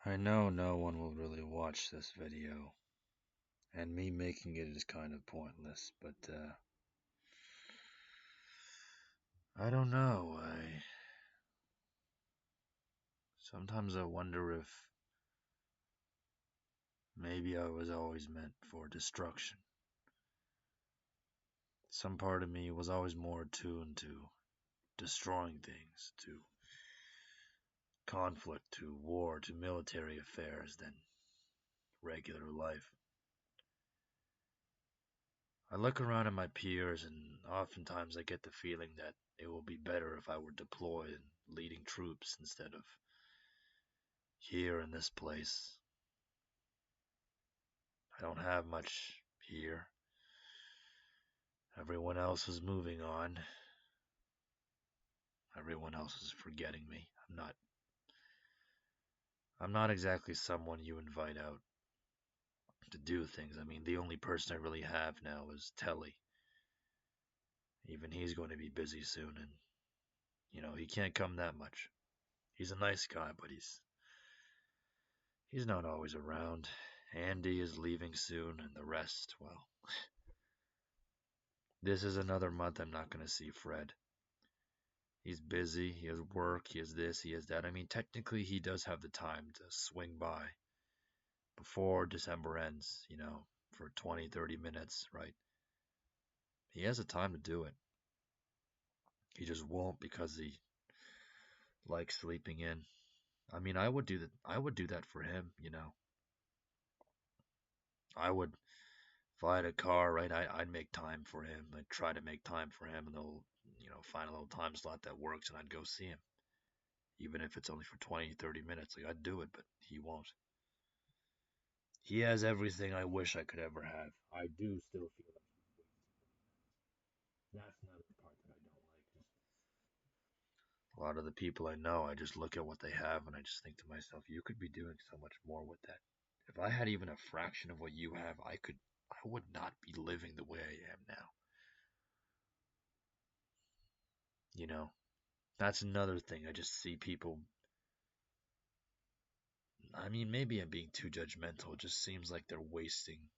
I know no one will really watch this video, and me making it is kind of pointless, but I don't know. Sometimes I wonder if maybe I was always meant for destruction. Some part of me was always more attuned to destroying things, to conflict, to war, to military affairs than regular life. I look around at my peers, and oftentimes I get the feeling that it will be better if I were deployed and leading troops instead of here in this place. I don't have much here. Everyone else is moving on. Everyone else is forgetting me. I'm not exactly someone you invite out to do things. I mean, the only person I really have now is Telly. Even he's going to be busy soon, and he can't come that much. He's a nice guy, but he's not always around. Andy is leaving soon, and the rest, well, this is another month I'm not going to see Fred. He's busy, he has work, he has this, he has that. I mean, technically, he does have the time to swing by before December ends, for 20, 30 minutes, right? He has the time to do it. He just won't because he likes sleeping in. I mean, I would do that. I would do that for him. I would, if I had a car, right? I'd make time for him. I'd try to make time for him, and they'll, find a little time slot that works, and I'd go see him, even if it's only for 20, 30 minutes. Like I'd do it, but he won't. He has everything I wish I could ever have. I do still feel like that's not the part that I don't like. Just a lot of the people I know, I just look at what they have and I just think to myself, you could be doing so much more with that. If I had even a fraction of what you have, I would not be living the way I am now. You know, that's another thing. I just see people. I mean, maybe I'm being too judgmental. It just seems like they're wasting.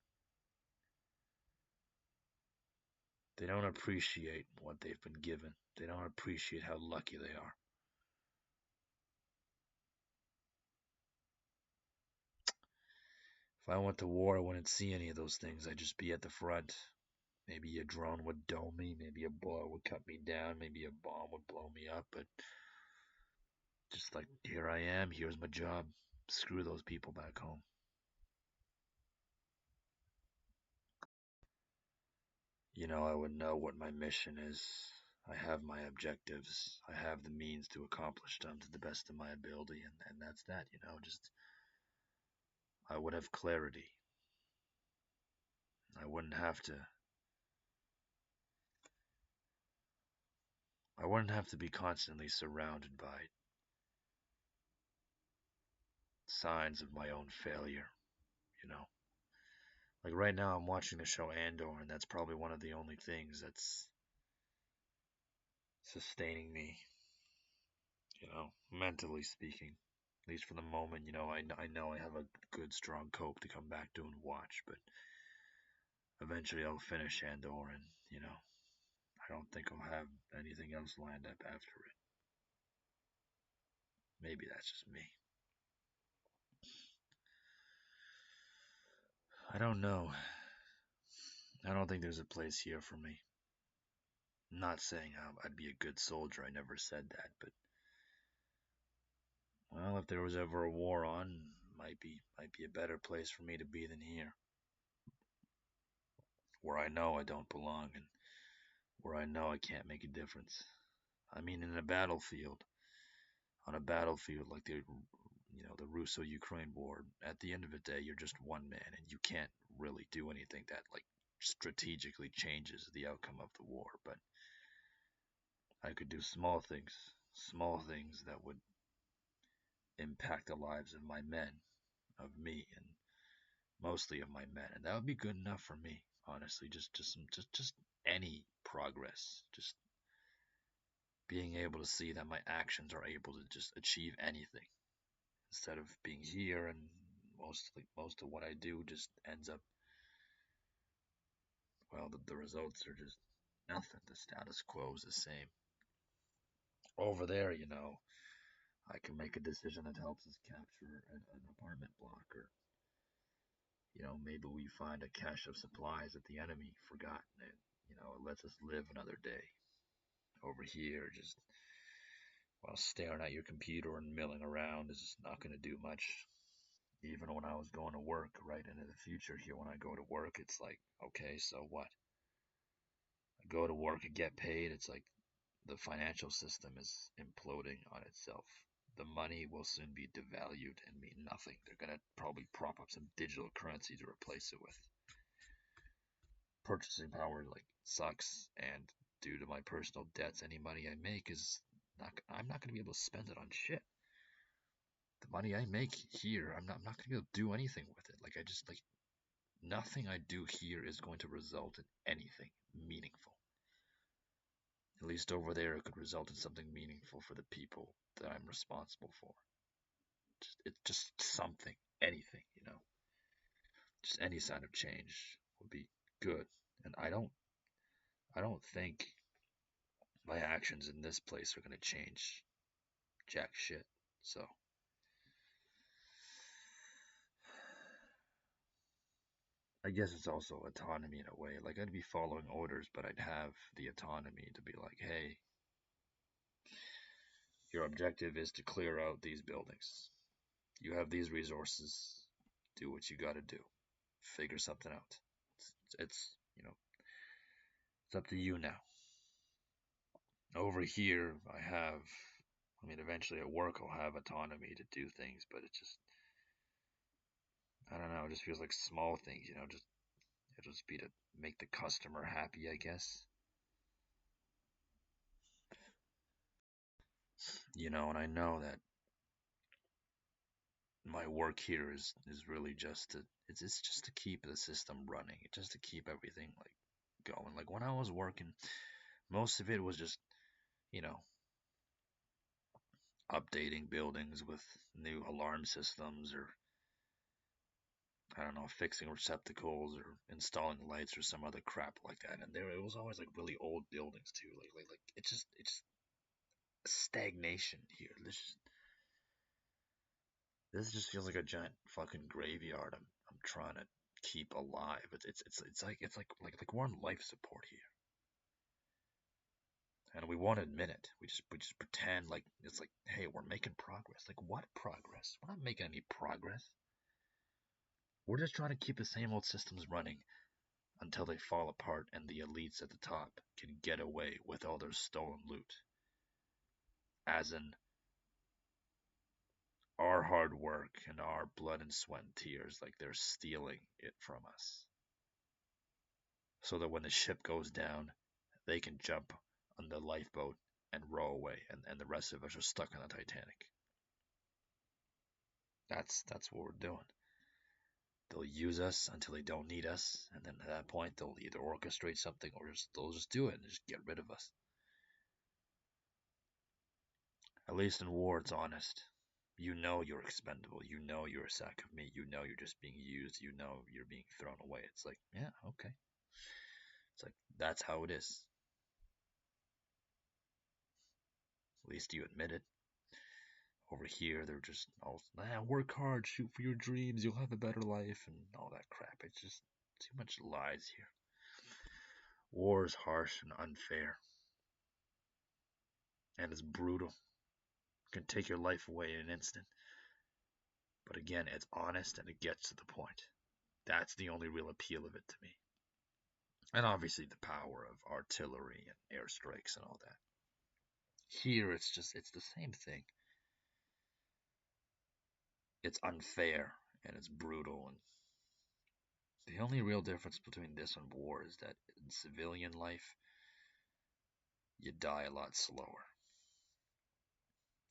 They don't appreciate what they've been given. They don't appreciate how lucky they are. If I went to war, I wouldn't see any of those things. I'd just be at the front. Maybe a drone would dome me. Maybe a bullet would cut me down. Maybe a bomb would blow me up. But just like, here I am. Here's my job. Screw those people back home. I would know what my mission is. I have my objectives. I have the means to accomplish them to the best of my ability. And that's that. Just, I would have clarity. I wouldn't have to. I wouldn't have to be constantly surrounded by signs of my own failure, you know. Like right now, I'm watching the show Andor, and that's probably one of the only things that's sustaining me, mentally speaking. At least for the moment, I know I have a good, strong cope to come back to and watch, but eventually I'll finish Andor, and, I don't think I'll have anything else lined up after it. Maybe that's just me. I don't know. I don't think there's a place here for me. I'm not saying I'd be a good soldier, I never said that, but well, if there was ever a war on, might be a better place for me to be than here, where I know I don't belong and where I know I can't make a difference. I mean, in a battlefield, on a battlefield like the Russo-Ukraine war, at the end of the day, you're just one man, and you can't really do anything that like strategically changes the outcome of the war. But I could do small things that would impact the lives of my men, of me, and mostly of my men, and that would be good enough for me. Honestly, just any progress, just being able to see that my actions are able to just achieve anything instead of being here, and most of what I do just ends up, well, the results are just nothing. The status quo is the same. Over there, I can make a decision that helps us capture an apartment block, or maybe we find a cache of supplies that the enemy forgot, and it lets us live another day. Over here, just while staring at your computer and milling around is not going to do much. Even when I was going to work, right into the future here, when I go to work, it's like, okay, so what? I go to work and get paid. It's like the financial system is imploding on itself. The money will soon be devalued and mean nothing. They're going to probably prop up some digital currency to replace it with. Purchasing power like sucks, and due to my personal debts, any money I make is not. I'm not going to be able to spend it on shit. The money I make here, I'm not going to be able to do anything with it. Like I just like nothing I do here is going to result in anything meaningful. At least over there, it could result in something meaningful for the people that I'm responsible for. It's just something, anything. Just any sign of change would be good. And I don't think my actions in this place are going to change jack shit. So I guess it's also autonomy in a way. Like I'd be following orders, but I'd have the autonomy to be like, hey, your objective is to clear out these buildings. You have these resources. Do what you got to do. Figure something out. It's up to you now. Over here, eventually at work I'll have autonomy to do things, but I don't know, it just feels like small things, it'll just be to make the customer happy, I guess. And I know that my work here is really just to it's just to keep the system running, just to keep everything like going. Like when I was working, most of it was just you know updating buildings with new alarm systems, or I don't know, fixing receptacles or installing lights or some other crap like that. And there it was always like really old buildings too. Like it's stagnation here. This just feels like a giant fucking graveyard. I'm trying to keep alive. It's like we're on life support here, and we won't admit it. We just pretend like it's like, hey, we're making progress. Like what progress? We're not making any progress. We're just trying to keep the same old systems running until they fall apart and the elites at the top can get away with all their stolen loot. As in our hard work and our blood and sweat and tears, like they're stealing it from us. So that when the ship goes down, they can jump on the lifeboat and row away, and the rest of us are stuck on the Titanic. That's what we're doing. They'll use us until they don't need us, and then at that point they'll either orchestrate something or they'll just do it and just get rid of us. At least in war, it's honest. You know you're expendable. You know you're a sack of meat. You know you're just being used. You know you're being thrown away. It's like, yeah, okay. It's like, that's how it is. At least you admit it. Over here, they're just all, work hard, shoot for your dreams, you'll have a better life, and all that crap. It's just too much lies here. War is harsh and unfair, and it's brutal. It can take your life away in an instant. But again, it's honest and it gets to the point. That's the only real appeal of it to me. And obviously the power of artillery and airstrikes and all that. Here it's the same thing. It's unfair and it's brutal, and the only real difference between this and war is that in civilian life you die a lot slower.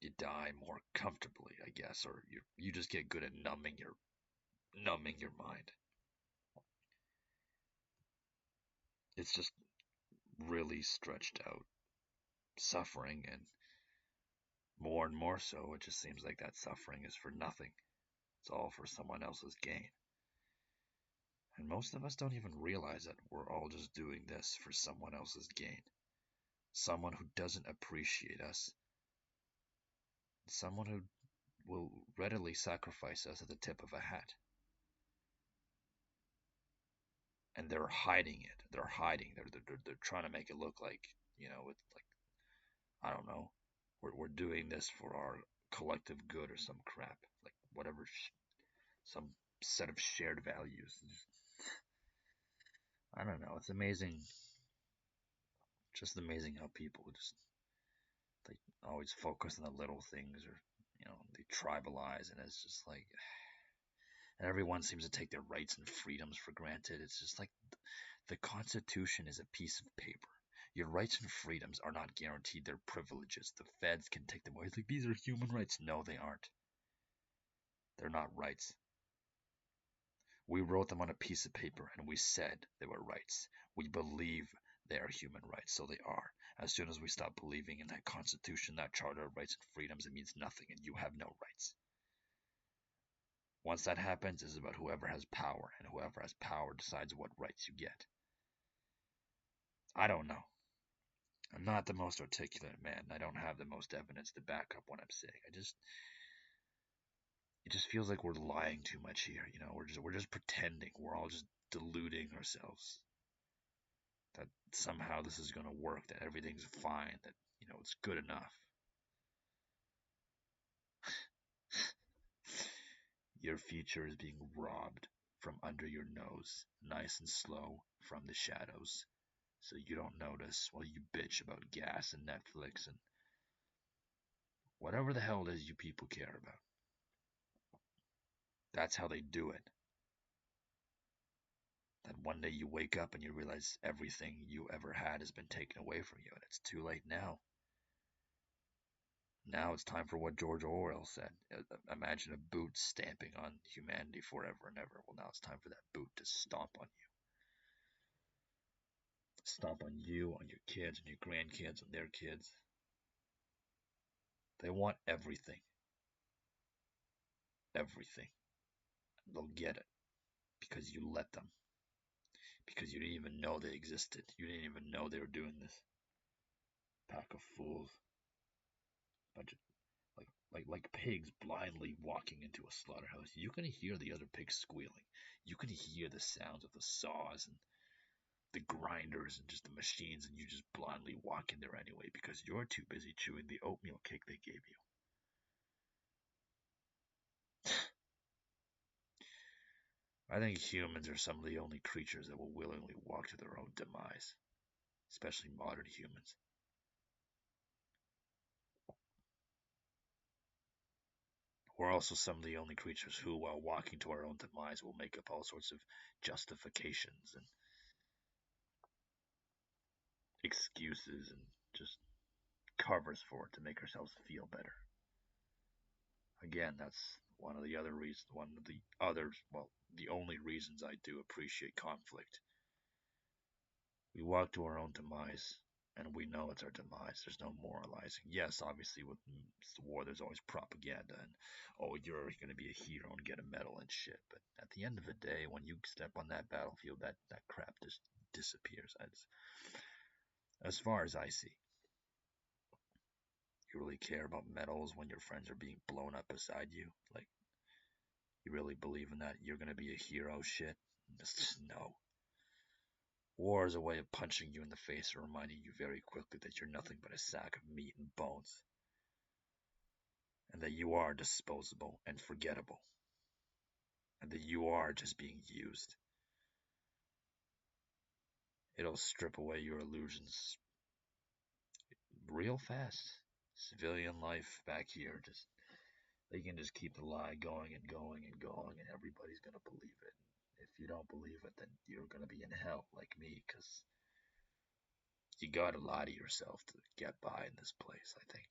You die more comfortably, I guess, or you just get good at numbing your mind. It's just really stretched out suffering, and More and more so, it just seems like that suffering is for nothing. It's all for someone else's gain. And most of us don't even realize that we're all just doing this for someone else's gain. Someone who doesn't appreciate us. Someone who will readily sacrifice us at the tip of a hat. And they're hiding it. They're hiding. They're trying to make it look like, it's like, I don't know, we're doing this for our collective good or some crap. Like, whatever, some set of shared values. I don't know. It's amazing. Just amazing how people just, they always focus on the little things, or, they tribalize, and it's just like, and everyone seems to take their rights and freedoms for granted. It's just like the Constitution is a piece of paper. Your rights and freedoms are not guaranteed. They're privileges. The feds can take them away. It's like, these are human rights. No, they aren't. They're not rights. We wrote them on a piece of paper and we said they were rights. We believe they are human rights, so they are. As soon as we stop believing in that Constitution, that Charter of Rights and Freedoms, it means nothing and you have no rights. Once that happens, it's about whoever has power, and whoever has power decides what rights you get. I don't know. I'm not the most articulate man. I don't have the most evidence to back up what I'm saying. It just feels like we're lying too much here. We're just pretending. We're all just deluding ourselves that somehow this is going to work, that everything's fine, that it's good enough. Your future is being robbed from under your nose, nice and slow, from the shadows, so you don't notice while you bitch about gas and Netflix and whatever the hell it is you people care about. That's how they do it. That one day you wake up and you realize everything you ever had has been taken away from you, and it's too late now. Now it's time for what George Orwell said. Imagine a boot stamping on humanity forever and ever. Well, now it's time for that boot to stomp on you. Stomp on you, on your kids, on your grandkids, on their kids. They want everything. Everything. They'll get it because you let them. Because you didn't even know they existed. You didn't even know they were doing this. Pack of fools. Bunch of like pigs blindly walking into a slaughterhouse. You can hear the other pigs squealing. You can hear the sounds of the saws and the grinders and just the machines, and you just blindly walk in there anyway because you're too busy chewing the oatmeal cake they gave you. I think humans are some of the only creatures that will willingly walk to their own demise, especially modern humans. We're also some of the only creatures who, while walking to our own demise, will make up all sorts of justifications and excuses and just covers for it to make ourselves feel better. Again, that's one of the other reasons, one of the others, well, the only reasons I do appreciate conflict. We walk to our own demise, and we know it's our demise. There's no moralizing. Yes, obviously, with war, there's always propaganda, and oh, you're going to be a hero and get a medal and shit. But at the end of the day, when you step on that battlefield, that crap just disappears. As far as I see, you really care about medals when your friends are being blown up beside you? Like, you really believe in that? You're going to be a hero shit? Just no. War is a way of punching you in the face and reminding you very quickly that you're nothing but a sack of meat and bones, and that you are disposable and forgettable, and that you are just being used. It'll strip away your illusions real fast. Civilian life back here, just they can just keep the lie going and going and going, and everybody's gonna believe it. If you don't believe it, then you're gonna be in hell like me, because you gotta lie to yourself to get by in this place, I think.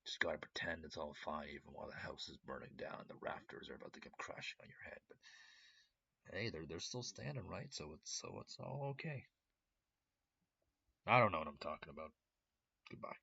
Just gotta pretend it's all fine even while the house is burning down and the rafters are about to come crashing on your head. But hey, they're still standing, right? So it's all okay. I don't know what I'm talking about. Goodbye.